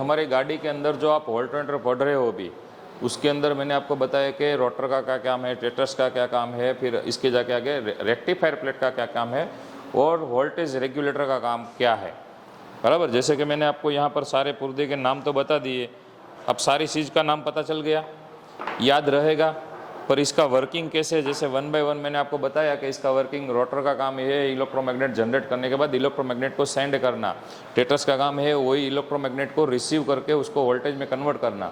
हमारी गाड़ी के अंदर जो आप वोल्टमीटर पढ़ रहे हो अभी, उसके अंदर मैंने आपको बताया कि रोटर का क्या काम है, स्टेटस का क्या काम है, फिर इसके जाके आगे रेक्टिफायर प्लेट का क्या काम है और वोल्टेज रेगुलेटर का काम क्या है। बराबर, जैसे कि मैंने आपको यहाँ पर सारे पुर्जे के नाम तो बता दिए, अब सारी चीज़ का नाम पता चल गया, याद रहेगा। पर इसका वर्किंग कैसे है, जैसे 1 बाय 1 मैंने आपको बताया कि इसका वर्किंग, रोटर का काम ये है इलेक्ट्रोमैग्नेट जनरेट करने के बाद इलेक्ट्रोमैग्नेट को सेंड करना, स्टेटस का काम है वही इलेक्ट्रोमैग्नेट को रिसीव करके उसको वोल्टेज में कन्वर्ट करना,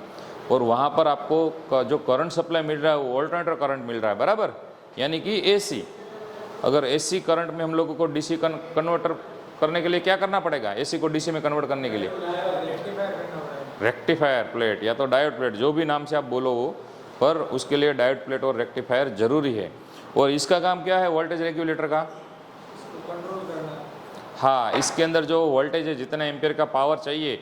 और वहाँ पर आपको जो करंट सप्लाई मिल रहा है वो वोल्टमीटर करंट मिल रहा है। बराबर, यानी कि एसी। अगर एसी करंट में हम लोगों को डीसी कन्वर्टर करने के लिए क्या करना पड़ेगा, एसी को डीसी में कन्वर्ट करने के लिए रेक्टिफायर प्लेट या तो डायोड प्लेट, जो भी नाम से आप बोलो वो, पर उसके लिए डायोड प्लेट और रेक्टिफायर जरूरी है। और इसका काम क्या है वोल्टेज रेगुलेटर का, हाँ, इसके अंदर जो वोल्टेज है, जितना एम्पियर का पावर चाहिए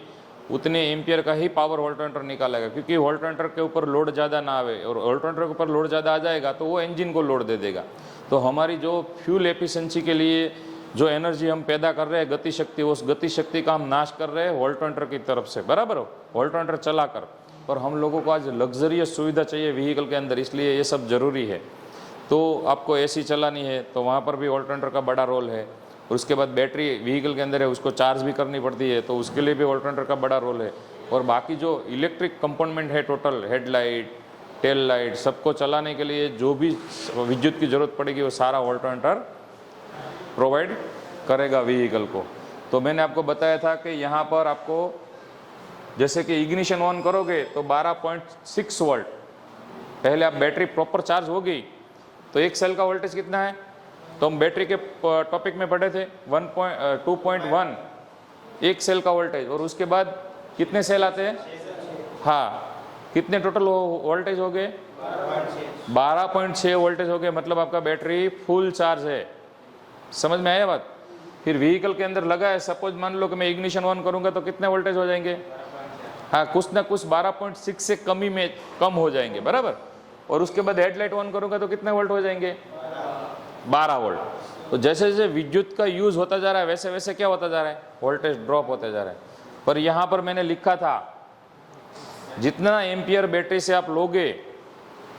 उतने एम्पियर का ही पावर वोल्टमीटर निकालेगा, क्योंकि वोल्टमीटर के ऊपर लोड ज़्यादा ना आवे, और वोल्टमीटर के ऊपर लोड ज़्यादा आ जाएगा तो वो इंजन को लोड दे देगा। तो हमारी जो फ्यूल एफिशिएंसी के लिए जो एनर्जी हम पैदा कर रहे हैं, गति शक्ति, उस गति शक्ति का हम नाश कर रहे हैं वोल्टमीटर की तरफ से। बराबर हो, वोल्टमीटर चलाकर। और हम लोगों को आज लग्जरियस सुविधा चाहिए व्हीकल के अंदर, इसलिए ये सब ज़रूरी है। तो आपको एसी चलानी है तो वहाँ पर भी वोल्टमीटर का बड़ा रोल है, और उसके बाद बैटरी व्हीकल के अंदर है उसको चार्ज भी करनी पड़ती है, तो उसके लिए भी वोल्टमीटर का बड़ा रोल है। और बाकी जो इलेक्ट्रिक कंपोनेंट है, टोटल हेडलाइट, टेल लाइट, सबको चलाने के लिए जो भी विद्युत की ज़रूरत पड़ेगी वो सारा वोल्टमीटर प्रोवाइड करेगा व्हीकल को। तो मैंने आपको बताया था कि यहाँ पर आपको जैसे कि इग्निशन ऑन करोगे तो 12.6 वोल्ट, पहले आप बैटरी प्रॉपर चार्ज हो गई तो एक सेल का वोल्टेज कितना है, तो हम बैटरी के टॉपिक में पढ़े थे 2.1 एक सेल का वोल्टेज। और उसके बाद कितने सेल आते हैं, हाँ, कितने टोटल वोल्टेज हो गए, 12.6 वोल्टेज हो गए, मतलब आपका बैटरी फुल चार्ज है। समझ में आया बात। फिर व्हीकल के अंदर लगा है, सपोज मान लो कि मैं इग्निशन ऑन करूंगा तो कितने वोल्टेज हो जाएंगे, हाँ, कुछ ना कुछ 12.6 से कम हो जाएंगे। बराबर। और उसके बाद हेडलाइट ऑन करूंगा तो कितने वोल्ट हो जाएंगे, 12 वोल्ट। तो जैसे जैसे विद्युत का यूज होता जा रहा है वैसे वैसे क्या होता जा रहा है, वोल्टेज ड्रॉप होता जा रहा है। पर यहाँ पर मैंने लिखा था जितना एम्पियर बैटरी से आप लोगे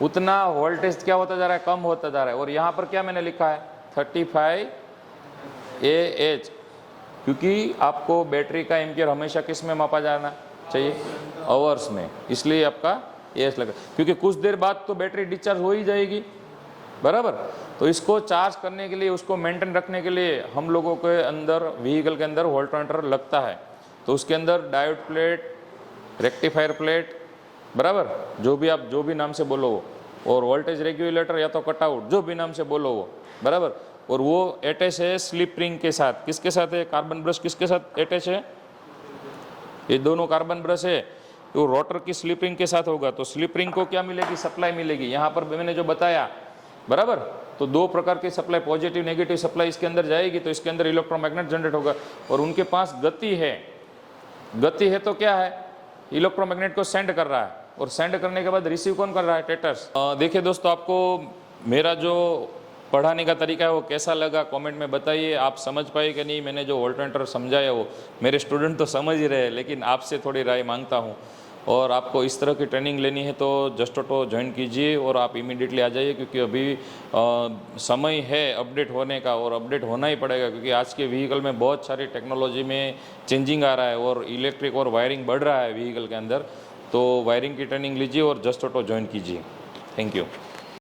उतना वोल्टेज क्या होता जा रहा है, कम होता जा रहा है। और यहाँ पर क्या मैंने लिखा है 35 AH, क्योंकि आपको बैटरी का एम्पियर हमेशा किस में मापा जाना चाहिए, आवर्स में, इसलिए आपका AH लगा, क्योंकि कुछ देर बाद तो बैटरी डिस्चार्ज हो ही जाएगी। बराबर। तो इसको चार्ज करने के लिए, उसको मेंटेन रखने के लिए हम लोगों के अंदर व्हीकल के अंदर वोल्टमीटर लगता है। तो उसके अंदर डायोड प्लेट, रेक्टिफायर प्लेट, बराबर, जो भी नाम से बोलो वो, और वोल्टेज रेगुलेटर या तो कटआउट, जो भी नाम से बोलो वो। बराबर। और वो अटैच है स्लिप रिंग के साथ, किसके साथ है, कार्बन ब्रश किसके साथ अटैच है, ये दोनों कार्बन ब्रश है, तो रोटर की स्लिप रिंग के साथ होगा। तो स्लिप रिंग को क्या मिलेगी, सप्लाई मिलेगी। यहाँ पर मैंने जो बताया, बराबर, तो दो प्रकार की सप्लाई, पॉजिटिव नेगेटिव सप्लाई इसके अंदर जाएगी, तो इसके अंदर इलेक्ट्रोमैग्नेट जनरेट होगा। और उनके पास गति है, गति है तो क्या है, इलेक्ट्रोमैग्नेट को सेंड कर रहा है, और सेंड करने के बाद रिसीव कौन कर रहा है, स्टेटस। देखिए दोस्तों, आपको मेरा जो पढ़ाने का तरीका है वो कैसा लगा कमेंट में बताइए। आप समझ पाए कि नहीं, मैंने जो वोल्टमीटर समझाया वो मेरे स्टूडेंट तो समझ ही रहे, लेकिन आपसे थोड़ी राय मांगता हूँ। और आपको इस तरह की ट्रेनिंग लेनी है तो जस्ट ऑटो ज्वाइन कीजिए और आप इमीडिएटली आ जाइए, क्योंकि अभी समय है अपडेट होने का, और अपडेट होना ही पड़ेगा, क्योंकि आज के व्हीकल में बहुत सारी टेक्नोलॉजी में चेंजिंग आ रहा है, और इलेक्ट्रिक और वायरिंग बढ़ रहा है व्हीकल के अंदर। तो वायरिंग की ट्रेनिंग लीजिए और जस्ट ऑटो ज्वाइन कीजिए। Thank you.